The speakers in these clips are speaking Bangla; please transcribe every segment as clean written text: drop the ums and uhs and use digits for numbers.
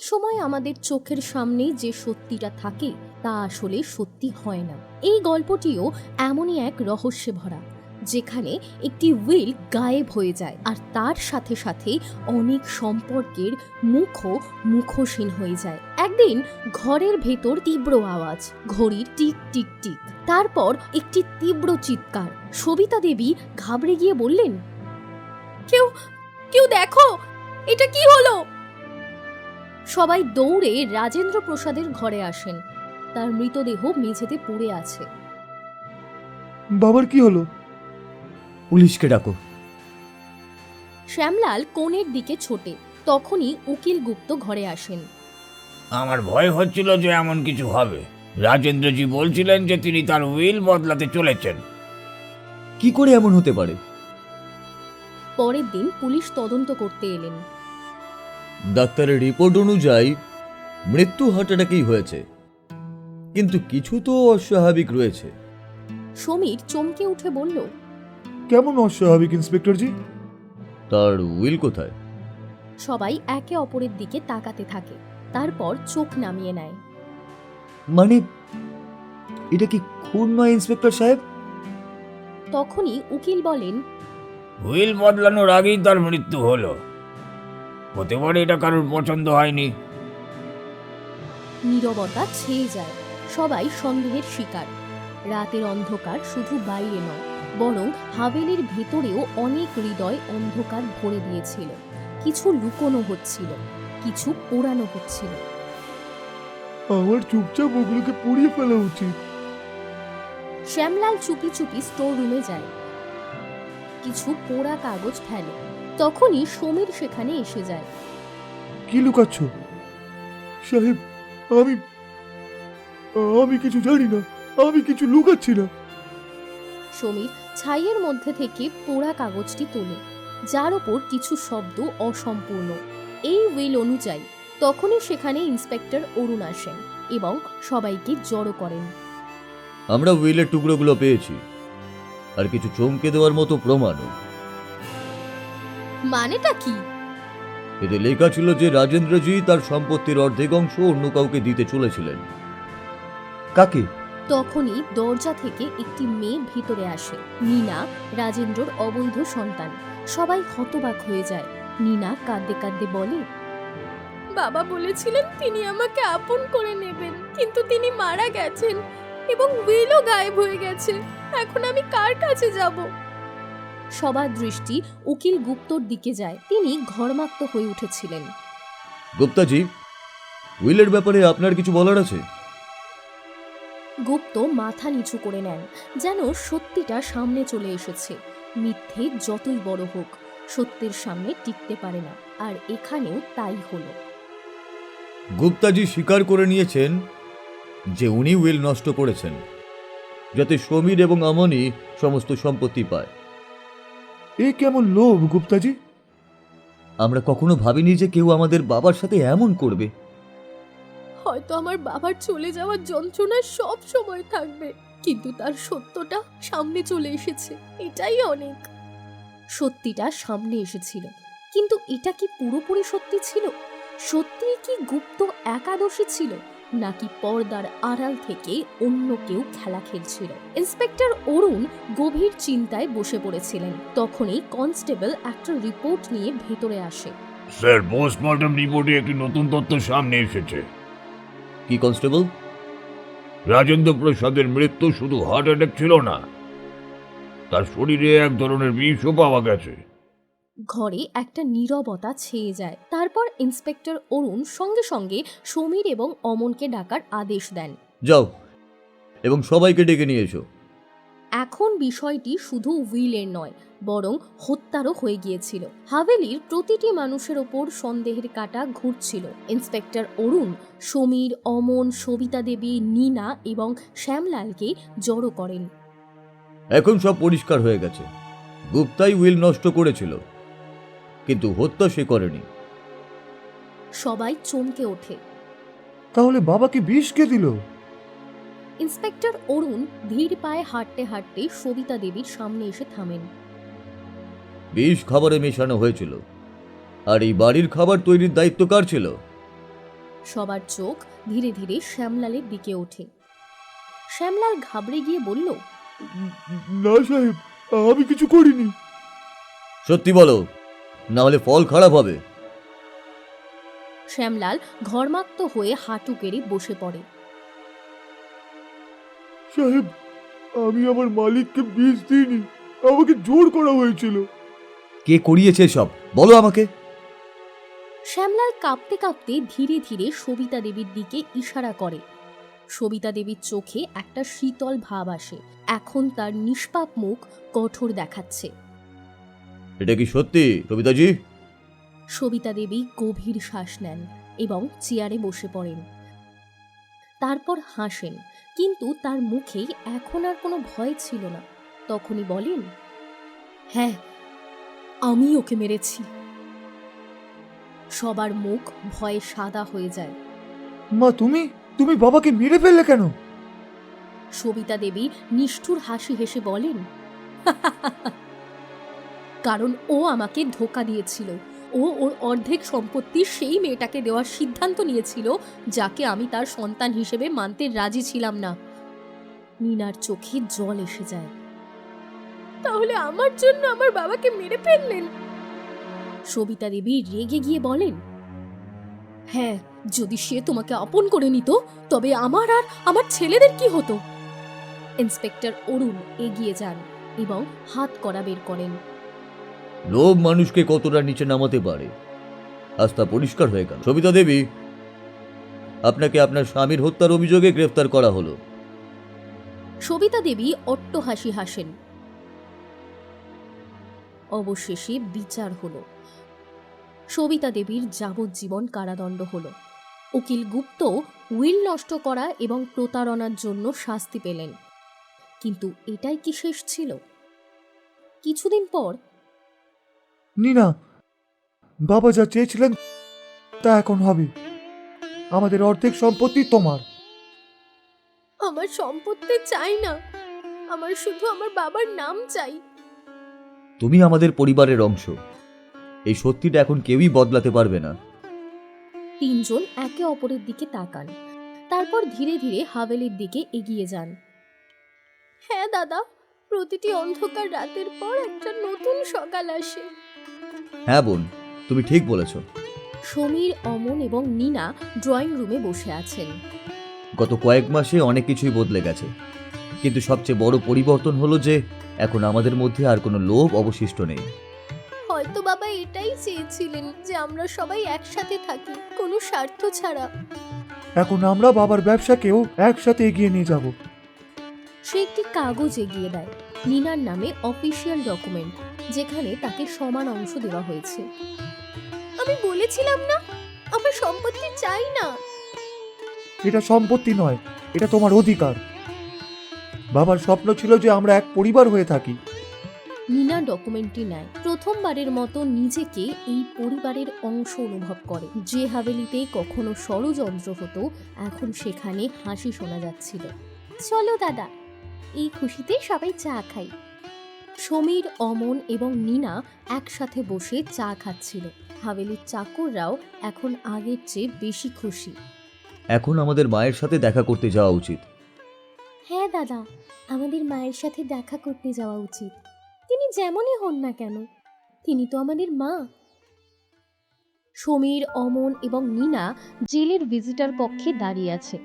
সময় আমাদের চোখের সামনে যে সত্যিটা থাকে তা আসলে সত্যি হয় না। এই গল্পটিও এমনই এক রহস্যে ভরা, যেখানে একটি উইল গায়েব হয়ে যায় আর তার সাথে সাথে অনেক সম্পর্কের মুখোশহীন হয়ে যায়। একদিন ঘরের ভেতর তীব্র আওয়াজ, ঘড়ির টিক টিক টিক, তারপর একটি তীব্র চিৎকার। সবিতা দেবী ঘাবড়ে গিয়ে বললেন, কেউ কেউ দেখো, এটা কি হলো? সবাই দৌড়ে রাজেন্দ্র প্রসাদের ঘরে আসেন। তার মৃতদেহ মেঝেতে পড়ে আছে। বাবার কি হলো? পুলিশকে ডাকো। শ্যামলাল কোণের দিকে ছোটে, তখনই উকিল গুপ্ত ঘরে আসেন। আমার ভয় হচ্ছিল যে এমন কিছু হবে। রাজেন্দ্রজি বলছিলেন যে তিনি তার উইল বদলাতে চলেছেন। কি করে এমন হতে পারে? পরের দিন পুলিশ তদন্ত করতে এলেন। ডাক্তারের রিপোর্ট অনুযায়ী মৃত্যু হার্ট অ্যাটাকেই হয়েছে, কিন্তু কিছু তো অস্বাভাবিক রয়েছে। সমীর চমকে উঠে বলল, কেমন অস্বাভাবিক ইন্সপেক্টরজি? তার উইল কোথায়? সবাই একে অপরের দিকে তাকাতে থাকে, তারপর চোখ নামিয়ে নেয়। মানে এটা কি খুন নয় ইন্সপেক্টর সাহেব? তখনই উকিল বলেন, উইল বদলানোর আগেই তার মৃত্যু হলো। হতে পারে এটা কারোর পছন্দ হয়নি। নীরবতা ছেয়ে যায়। সবাই সন্দেহের শিকার। রাতের অন্ধকার শুধু বাইরে নয়, বরং হাভেলির ভেতরেও অনেক হৃদয় অন্ধকার ভরে দিয়েছিল। কিছু লুকোনো হচ্ছিল, কিছু পোড়ানো হচ্ছিল। আমার চুপচাপ ওগুলোকে পুড়িয়ে ফেলা উচিত। শ্যামলাল চুপি চুপি স্টোর রুমে যায়, কিছু পোড়া কাগজ ফেলে। তখনই সমীর সেখানে এসে যায়। কি লুকাচ্ছ সাহেব? আমি আমি কিছু জানি না, আমি কিছু লুকাচ্ছি না। সমীর ছাইয়ের মধ্যে থেকে পোড়া কাগজটি তোলে, যার ওপর কিছু শব্দ অসম্পূর্ণ। এই উইল অনুযায়ী তখনই সেখানে ইন্সপেক্টর অরুণ আসেন এবং সবাইকে জড়ো করেন। আমরা উইলের টুকরোগুলো পেয়েছি, আর কিছু চমকে দেওয়ার মতো প্রমাণও। মানেটা কি? এতে লেখা ছিল যে রাজেন্দ্রজি তার সম্পত্তির অর্ধেক অংশ অন্য কাউকে দিতে চলেছিলেন। কাকে? তখনই দরজা থেকে একটি মেয়ে ভিতরে আসে। নীনা, রাজেন্দ্রর অবৈধ সন্তান। সবাই হতবাক হয়ে যায়। নীনা কাঁদতে কাঁদতে বলে, বাবা বলেছিলেন তিনি আমাকে আপন করে নেবেন, কিন্তু তিনি মারা গেছেন এবং উইলও গায়েব হয়ে গেছে। এখন আমি কার কাছে যাব? সবার দৃষ্টি উকিল গুপ্তর দিকে যায়। তিনি ঘর্মাক্ত হয়ে উঠেছিলেন। গুপ্তাজি, উইলের ব্যাপারে আপনার কিছু বলার আছে? গুপ্ত মাথা নিচু করে নেন, যেন সত্যিটা সামনে চলে এসেছে। মিথ্যে যতই বড় হোক, সত্যের সামনে টিকতে পারে না, আর এখানেও তাই হলো। গুপ্তাজি স্বীকার করে নিয়েছেন যে উনি উইল নষ্ট করেছেন, যাতে সমীর এবং আমনি সমস্ত সম্পত্তি পায়। এ কেমন লোভ গুপ্তাজি? আমরা কখনো ভাবিনি যে কেউ আমাদের বাবার সাথে এমন করবে। হয়তো আমার বাবার চলে যাওয়ার যন্ত্রণা সব সময় থাকবে, কিন্তু তার সত্যটা সামনে চলে এসেছে, এটাই অনেক। সত্যিটা সামনে এসেছিল, কিন্তু এটা কি পুরোপুরি সত্যি ছিল? সত্যিই কি গুপ্ত একাদশী ছিল, নাকি পর্দার আড়াল থেকে অন্য কেউ খেলা খেলছিল? ইন্সপেক্টর অরুণ গভীর চিন্তায় বসে পড়েছিলেন। তখনই কনস্টেবল একটা রিপোর্ট নিয়ে ভেতরে আসে। স্যার, পোস্টমর্টম রিপোর্টে একটি নতুন তথ্য সামনে এসেছে। কি কনস্টেবল? রাজেন্দ্র প্রসাদের মৃত্যু শুধু হার্ট অ্যাটাক ছিল না, তার শরীরে এক ধরনের বিষও পাওয়া গেছে। ঘরে একটা নীরবতা ছেয়ে যায়। তারপর ইন্সপেক্টর অরুণ সঙ্গে সঙ্গে সমীর এবং অমনকে ডাকার আদেশ দেন। যাও এবং সবাইকে ডেকে নিয়ে এসো। এখন বিষয়টি শুধু উইলের নয়, বরং হত্যারও হয়ে গিয়েছিল। হাভেলির প্রতিটি মানুষের ওপর সন্দেহের কাঁটা ঘুরছিল। ইন্সপেক্টর অরুণ সমীর, অমন, সবিতা দেবী, নীনা এবং শ্যামলালকে জড়ো করেন। এখন সব পরিষ্কার হয়ে গেছে। গুপ্তাই উইল নষ্ট করেছিল, কিন্তু হত্যা সে করেনি। সবাই চমকে ওঠে। তাহলে বাবাকে বিষ কে দিল? ইন্সপেক্টর অরুণ ধীর পায়ে হাঁটতে হাঁটতে সবিতা দেবীর সামনে এসে থামেন। বিষ খাবারে মেশানো হয়েছিল, আর এই বাড়ির খাবার তৈরির দায়িত্ব কার ছিল? সবার চোখ ধীরে ধীরে শ্যামলালের দিকে ওঠে। শ্যামলাল ঘাবড়ে গিয়ে বলল, না সাহেব, আমি কিছু করিনি। সত্যি বলো, না হলে ফল খারাপ হবে। শ্যামলাল ঘর্মাক্ত হয়ে হাঁটু গেড়ে বসে পড়ে। সাহেব, আমি আমার মালিককে বিষ দিইনি, আমাকে জোর করা হয়েছিল। কে করিয়েছে সব, বলো আমাকে। শ্যামলাল কাঁপতে কাঁপতে ধীরে ধীরে সবিতা দেবীর দিকে ইশারা করে। সবিতা দেবীর চোখে একটা শীতল ভাব আসে। এখন তার নিষ্পাপ মুখ কঠোর দেখাচ্ছে। এটা কি সত্যি সবিতাজি? সবিতা দেবী গভীর শ্বাস নেন এবং চেয়ারে বসে পড়েন। তারপর হাসেন, কিন্তু তার মুখে এখন আর কোনো ভয় ছিল না। তখনই বলেন, হ্যাঁ, আমি ওকে মেরেছি। সবার মুখ ভয়ে সাদা হয়ে যায়। মা, তুমি বাবাকে মেরে ফেললে কেন? সবিতা দেবী নিষ্ঠুর হাসি হেসে বলেন, কারণ ও আমাকে ধোঁকা দিয়েছিল। ও ওর অর্ধেক সম্পত্তি সেই মেয়েটাকে দেওয়ার সিদ্ধান্ত নিয়েছিল, যাকে আমি তার সন্তান হিসেবে মানতে রাজি ছিলাম না। নীনার চোখে জল এসে যায়। তাহলে আমার জন্য আমার বাবাকে মেরে ফেললেন? সবিতা দেবী রেগে গিয়ে বলেন, হ্যাঁ, যদি সে তোমাকে আপন করে নিত, তবে আমার আর আমার ছেলেদের কি হতো? ইন্সপেক্টর অরুণ এগিয়ে যান এবং হাত কড়া বের করেন। লোভ মানুষকে কতটা নিচে নামাতে পারে, আজ তা পরিষ্কার হয়ে গেল। সবিতা দেবী, আপনাকে আপনার স্বামীর হত্যার অভিযোগে গ্রেফতার করা হলো। সবিতা দেবী অট্টহাসি হাসেন। অবশেষে বিচার হলো। সবিতা দেবীর যাবজ্জীবন কারাদণ্ড হলো। উকিল গুপ্ত উইল নষ্ট করা এবং প্রতারণার জন্য শাস্তি পেলেন। কিন্তু এটাই কি শেষ ছিল? কিছুদিন পর নীনা, বাবা যা চেয়েছিলেন তা এখন হবে। আমাদের অর্ধেক সম্পত্তি তোমার। আমার সম্পত্তি চাই না, আমার শুধু আমার বাবার নাম চাই। তুমি আমাদের পরিবারের অংশ, এই সত্যিটা এখন কেউই বদলাতে পারবে না। তিনজন একে অপরের দিকে তাকান, তারপর ধীরে ধীরে হাভেলির দিকে এগিয়ে যান। হ্যাঁ দাদা, প্রতিটি অন্ধকার রাতের পর একটা নতুন সকাল আসে। হ্যাঁ বোন, তুমি ঠিক বলেছ। সমীর, অমন এবং নীনা ড্রয়িং রুমে বসে আছেন। গত কয়েক মাসে অনেক কিছুই বদলে গেছে, কিন্তু সবচেয়ে বড় পরিবর্তন হলো যে এখন আমাদের মধ্যে আর কোনো লোভ অবশিষ্ট নেই। হয়তো বাবা এটাই চেয়েছিলেন, যে আমরা সবাই একসাথে থাকি, কোনো স্বার্থ ছাড়া। এখন আমরা বাবার ব্যবসাকেও একসাথে এগিয়ে নিয়ে যাব। সে একটি কাগজ এগিয়ে দেয়, নীনার নামে অফিসিয়াল ডকুমেন্ট, যেখানে তাকে সমান অংশ দেওয়া হয়েছে। আমি বলেছিলাম না, আমার সম্পত্তি চাই না। এটা সম্পত্তি নয়, এটা তোমার অধিকার। বাবার স্বপ্ন ছিল যে আমরা এক পরিবার হয়ে থাকি। নীনা ডকুমেন্টটি নেয়। প্রথমবারের মতো নিজেকে এই পরিবারের অংশ অনুভব করে। যে হাভেলিতে কখনো ষড়যন্ত্র হতো, এখন সেখানে হাসি শোনা যাচ্ছিল। চলো দাদা, এই খুশিতে সবাই চা খাই। সমীর, অমন এবং নীনা একসাথে বসে চা খাচ্ছিল। হাভেলির চাকররাও এখন আগের চেয়ে বেশি খুশি। এখন আমাদের মায়ের সাথে দেখা করতে যাওয়া উচিত। হ্যাঁ দাদা, আমাদের মায়ের সাথে দেখা করতে যাওয়া উচিত। তিনি যেমনই হন না কেন, তিনি তো আমাদের মা। সমীর, অমন এবং নীনা জেলের ভিজিটার কক্ষে দাঁড়িয়ে আছে।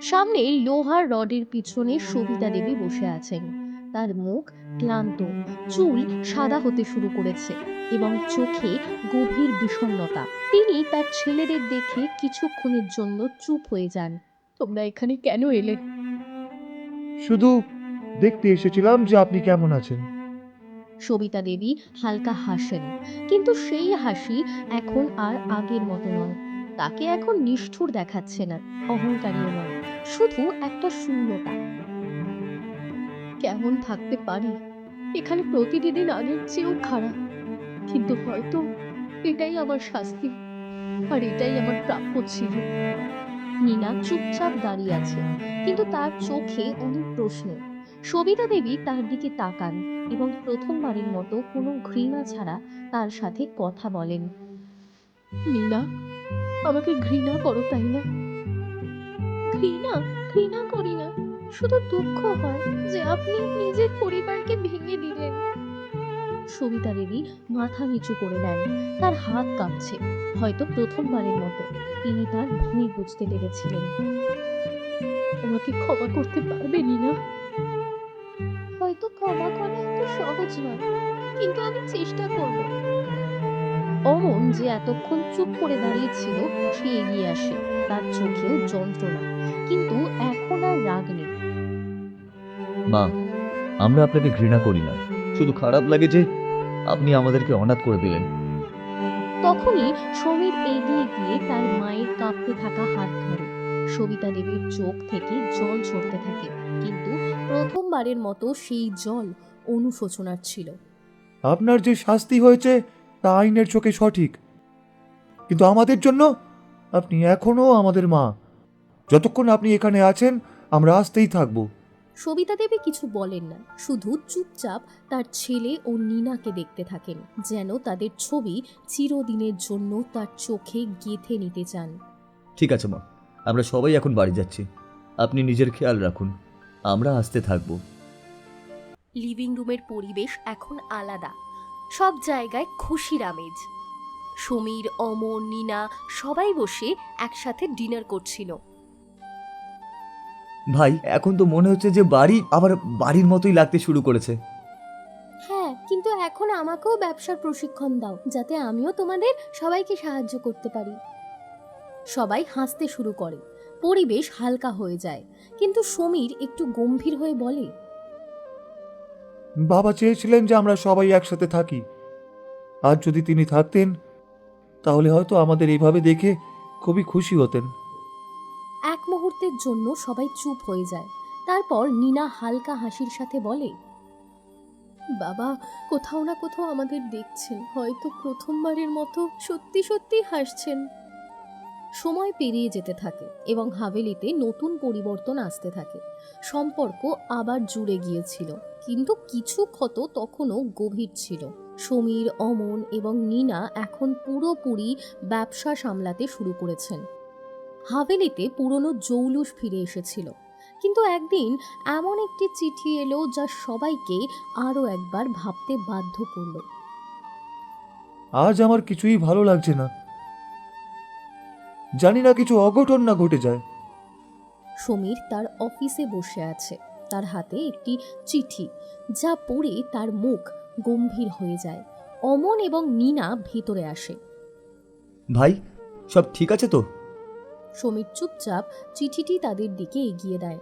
সামনে লোহার রডের পিছনে সবিতা দেবী বসে আছেন। তার মুখ ক্লান্ত, চুল সাদা হতে শুরু করেছে এবং চোখে গভীর বিষণ্ণতা। তিনি তার ছেলেদের দেখে কিছুক্ষণের জন্য চুপ হয়ে যান। তোমরা এখানে কেন এলে? শুধু দেখতে এসেছিলাম যে আপনি কেমন আছেন। সবিতা দেবী হালকা হাসেন, কিন্তু সেই হাসি এখন আর আগের মতো নয়। তাকে এখন নিষ্ঠুর দেখাচ্ছে না, অহংকারীও নয়, শুধু একটা শূন্যতা। কেমন থাকতে পারি এখানে, প্রতিদিন আগের চেয়েও খারাপ, কিন্তু হয়তো এটাই আমার শাস্তি, আর এটাই আমার প্রাপ্য ছিল। নীনা চুপচাপ দাঁড়িয়ে আছে, কিন্তু তার চোখে অনেক প্রশ্ন। সবিতা দেবী তার দিকে তাকান এবং প্রথমবারের মতো কোনো ঘৃণা ছাড়া তার সাথে কথা বলেন। নীনা, আমাকে ঘৃণা করো, তাই না? ঘৃণা ঘৃণা করি না, শুধু দুঃখ হয় যে আপনি নিজের পরিবারকে ভেঙে দিলেন। সবিতা দেবী মাথা নিচু করে নেন, তার হাত কাঁপছে। হয়তো প্রথমবারের মতো তিনি তার ভুল বুঝতে পেরেছিলেন। আমাকে ক্ষমা করতে পারবেনই না? হয়তো ক্ষমা করা এত সহজ নয়, কিন্তু আমি চেষ্টা করব। অমন, যে এতক্ষণ চুপ করে দাঁড়িয়েছিল, সে এগিয়ে আসে। তার চোখেও যন্ত্রণা, কিন্তু এখন আর রাগ নেই। মা, আমরা আপনাকে ঘৃণা করি না, শুধু খারাপ লাগে যে আপনি আমাদেরকে অনাথ করে দিলেন। তখনই সমীর এগিয়ে গিয়ে তার মায়ের কাঁপতে থাকা হাত ধরে। সবিতা দেবীর চোখ থেকে জল ঝরতে থাকে, কিন্তু প্রথমবারের মতো সেই জল অনুশোচনার ছিল। আপনার যে শাস্তি হয়েছে তা আইনের চোখে সঠিক, কিন্তু আমাদের জন্য আপনি এখনো আমাদের মা। যতক্ষণ আপনি এখানে আছেন আমরা আসতেই থাকবো। সবিতা দেবী কিছু বলেন না, শুধু চুপচাপ তার ছেলে ও নীনাকে দেখতে থাকেন, যেন তাদের ছবি চিরদিনের জন্য তার চোখে গেঁথে নিতে চান। ঠিক আছে মা, আমরা সবাই এখন বাড়ি যাচ্ছি। আপনি নিজের খেয়াল রাখুন, আমরা আসতে থাকবো। লিভিং রুমের পরিবেশ এখন আলাদা, সব জায়গায় খুশির আমেজ। সমীর, অমর, নীনা সবাই বসে একসাথে ডিনার করছিল। ভাই, এখন তো মনে হচ্ছে যে বাড়ি আবার বাড়ির মতোই লাগতে শুরু করেছে। হ্যাঁ, কিন্তু এখন আমাকেও ব্যবসার প্রশিক্ষণ দাও, যাতে আমিও তোমাদের সবাইকে সাহায্য করতে পারি। সবাই হাসতে শুরু করে, পরিবেশ হালকা হয়ে যায়, কিন্তু সমীর একটু গম্ভীর হয়ে বলে, বাবা চেয়েছিলেন যে আমরা সবাই একসাথে থাকি। আর যদি তিনি থাকতেন তাহলে হয়তো আমাদের এইভাবে দেখে খুবই খুশি হতেন। এক মুহূর্তের জন্য সবাই চুপ হয়ে যায়। তারপর নীনা হালকা হাসির সাথে বলে, বাবা কোথাও না কোথাও আমাদের দেখছেন, হয়তো প্রথমবারের মতো সত্যি সত্যি হাসছেন। সময় পেরিয়ে যেতে থাকে এবং হাভেলিতে নতুন পরিবর্তন আসতে থাকে। সম্পর্ক আবার জুড়ে গিয়েছিল, কিন্তু কিছু ক্ষত তখনও গভীর ছিল। সমীর, অমন এবং নীনা এখন পুরোপুরি ব্যবসা সামলাতে শুরু করেছেন। হাভেলিতে পুরনো জৌলুস ফিরে এসেছিল, কিন্তু একদিন এমন একটি চিঠি এলো যা সবাইকে আরও একবার ভাবতে বাধ্য করল। আজ আমার কিছুই ভালো লাগছে না, জানি না কিছু অঘটন না ঘটে যায়। সমীর তার অফিসে বসে আছে, তার হাতে একটি চিঠি, যা পড়ে তার মুখ গম্ভীর হয়ে যায়। অমন এবং নীনা ভেতরে আসে। ভাই, সব ঠিক আছে তো? সমীর চুপচাপ চিঠিটি তাদের দিকে এগিয়ে দেয়।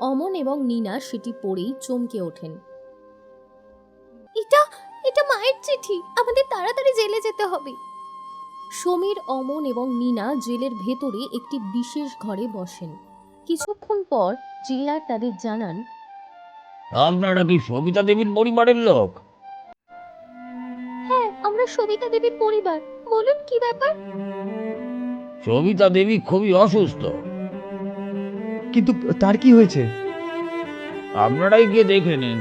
অমন এবং নীনা সেটি পড়েই চমকে ওঠেন। এটা এটা মায়ের চিঠি, আমাদের তাড়াতাড়ি জেলে যেতে হবে। সমীর, অমন এবং নীনা জেলের ভেতরে একটি বিশেষ ঘরে বসেন। কিছুক্ষণ পর জেলার তাদের জানান, আপনারা কি সবিতা দেবীর পরিবারের লোক? হ্যাঁ, আমরা সবিতা দেবীর পরিবার। বলুন কি ব্যাপার? সবিতা দেবী খুবই অসুস্থ, কিন্তু তার কি হয়েছে? আপনারাই গিয়ে দেখে নিন।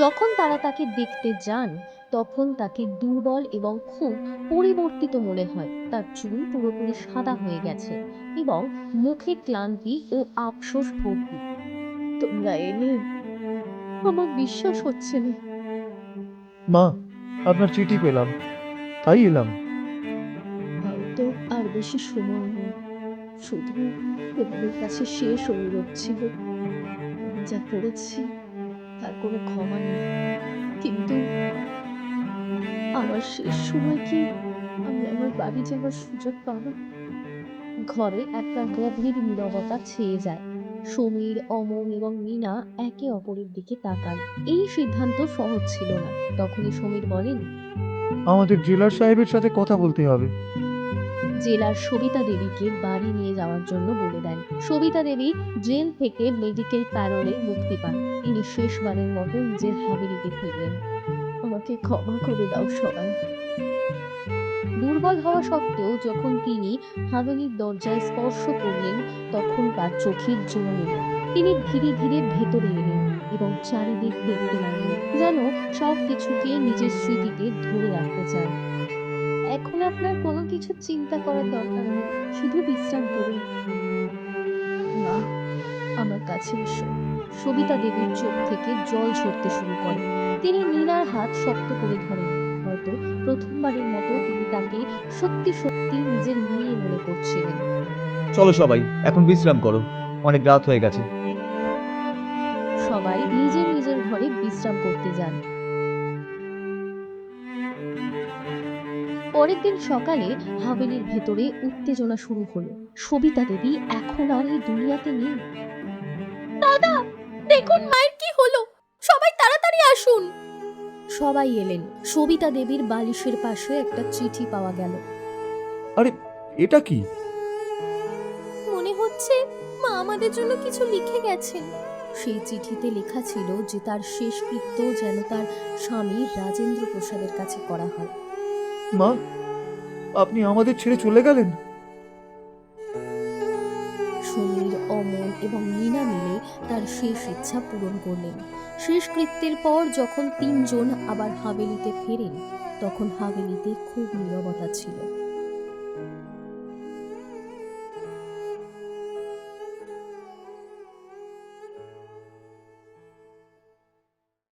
যখন তারা তাকে দেখতে যান, তখন তাকে দুর্বল এবং খুব পরিবর্তিত মনে হয়। তার চুল পুরোপুরি সাদা হয়ে গেছে এবং মুখে ক্লান্তি ও আফসোস ভর্তি। তোমরা এলে, আমার বিশ্বাস হচ্ছে না। মা, আপনার চিঠি পেলাম, তাই এলাম। হয়তো আর বেশি সময় নেই, শুধু তোমাদের কাছে শেষ অনুরোধ ছিল। আমি যা করেছি তার কোনো ক্ষমা নেই, কিন্তু আমার শেষ সময় কি আমি আমার বাড়ি যাওয়ার সুযোগ পাবো? ঘরে একটা গভীর নীরবতা ছেয়ে যায়। সমীর, অমন এবং নীনা একে অপরের দিকে তাকান। এই সিদ্ধান্ত সহজ ছিল না। তখনই সমীর বলেন, আমাদের জেলার সাহেবের সাথে কথা বলতে হবে। জেলার সবিতা দেবীকে বাড়ি নিয়ে যাওয়ার জন্য বলে দেন। সবিতা দেবী জেল থেকে মেডিকেল প্যারোলে মুক্তি পান। তিনি শেষবারের মতো নিজের হাভেলিতে ফিরলেন। আমাকে ক্ষমা করে দাও সবাই। দুর্বল হওয়া সত্ত্বেও যখন তিনি হাভেলির দরজায় স্পর্শ করলেন, তখন তার চোখের জল এলো। তিনি ধীরে ধীরে ভেতরে এলেন এবং চারিদিক দেখতে লাগলেন, যেন সব কিছুকে নিজের স্মৃতিতে ধরে রাখতে চান। এখন আপনার কোনো কিছু চিন্তা করার দরকার নেই, শুধু বিশ্রাম করুন। না, আমার কাছে এসো। সবিতা দেবীর চোখ থেকে জল ঝরতে শুরু করে। তিনি নীনার হাত শক্ত করে ধরেন। হয়তো প্রথমবারের মতো তিনি তাকে সত্যি সত্যি নিজের মেয়ে মনে করছিলেন। চলো সবাই, এখন বিশ্রাম করো, অনেক রাত হয়ে গেছে। সবাই নিজের নিজের ঘরে বিশ্রাম করতে যান। পরের দিন সকালে হাভেলির ভেতরে উত্তেজনা শুরু হলো। সবিতা দেবী এখন আর এই দুনিয়াতে নেই। দাদা, দেখুন মায়ের কি হলো, সবাই তাড়াতাড়ি আসুন। সবাই এলেন। সবিতা দেবীর বালিশের পাশে একটা চিঠি পাওয়া গেল। আরে এটা কি? মনে হচ্ছে মা আমাদের জন্য কিছু লিখে গেছেন। সেই চিঠিতে লেখা ছিল যে তার শেষকৃত্য যেন তার স্বামী রাজেন্দ্র প্রসাদের কাছে করা হয়। মা, আপনি আমাদের ছেড়ে চলে গেলেন? সমীর, অমল এবং নীনা মিলে তার শেষ ইচ্ছা পূরণ করলেন। শেষকৃত্যের পর যখন তিনজন আবার হাভেলিতে ফেরেন, তখন হাভেলিতে খুব নীরবতা ছিল।